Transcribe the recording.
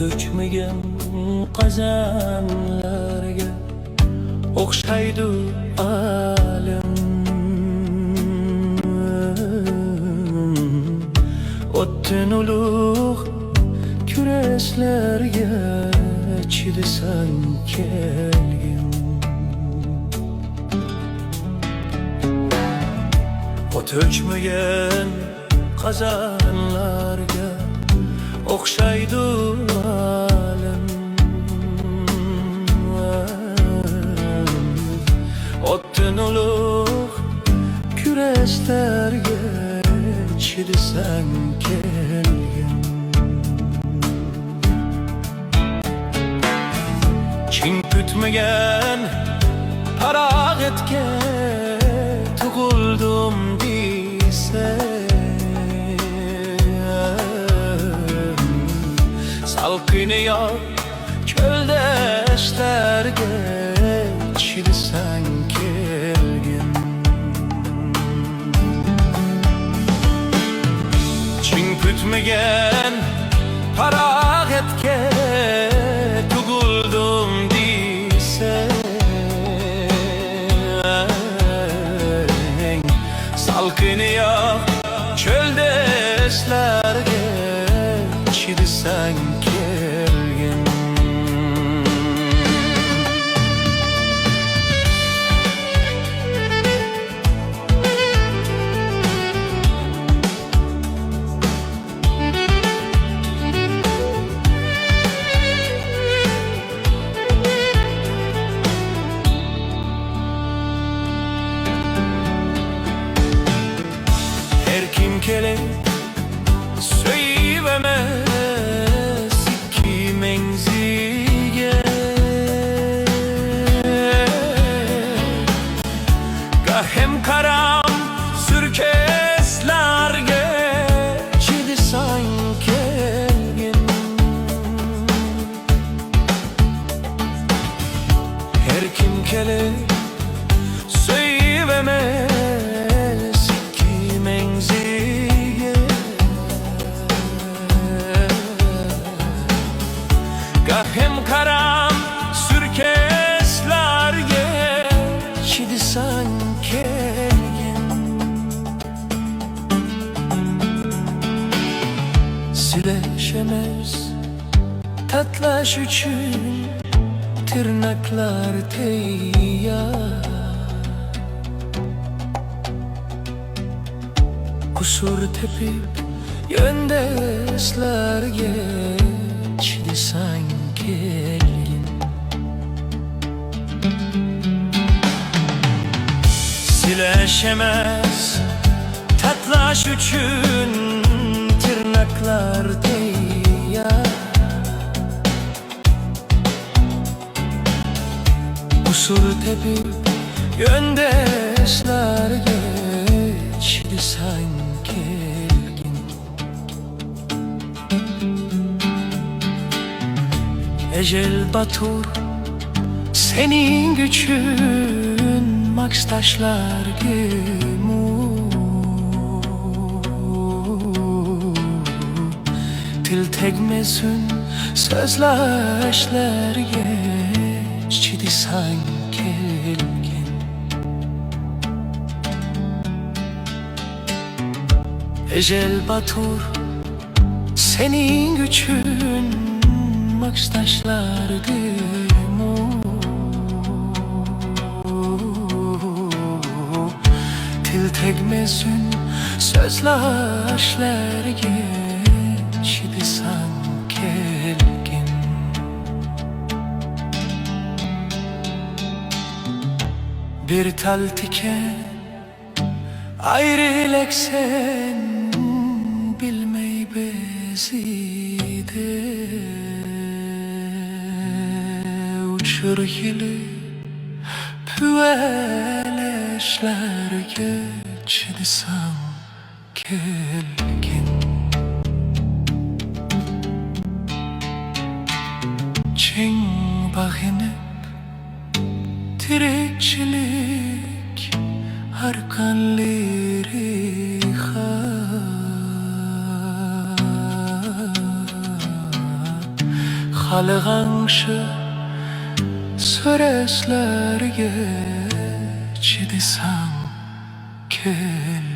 o'chmagan qazonlarga o'xshaydi alam. O'ttin ulug' kurashlarga chidasan kelgin. O't o'chmagan qazonlarga o'xshaydi alam. O'ttin ulug' kurashlarga chidasan kelgin. Chin kutmagan farog'atga tug'ildim desang, salqini yoq cho'ldashlarga chidasan kelgin. Chin kutmagan farog'atga tug'ildim desang, salqini yoq cho'ldashlarga chidasan kelgin. Her kim kelip söyleyemez iki menzilge, hem karam sürkeslerge chidasan kelgin. Her kim kelip söyleyemez iki menzilge, hem karam sürkeslerge chidasan kelgin. Sileşemez tatlaş üçün tırnaklar teyyar. Kusur tepip yöndeslerge chidasan kelgin. Sileşemez tatlaş üçün tırnaklar teyyar. Kusur tepip yöndeslerge chidasan kelgin. Ecel batur senin gücün, maks taşlar gemu. Til tegmesin sözlaşlarga chidasan kelgin. Ecel batur senin gücün, maks taşlar gemu. Til tegmesin sözlaşlarga chidasan kelgin. Bir tal tiken ayrılaksen bilmey bezide, uçur yılı püveleşlerge chidasan kelgin. Çin bağınıp tirikçilik arkanları halığanşı Söreslerge çidisan kel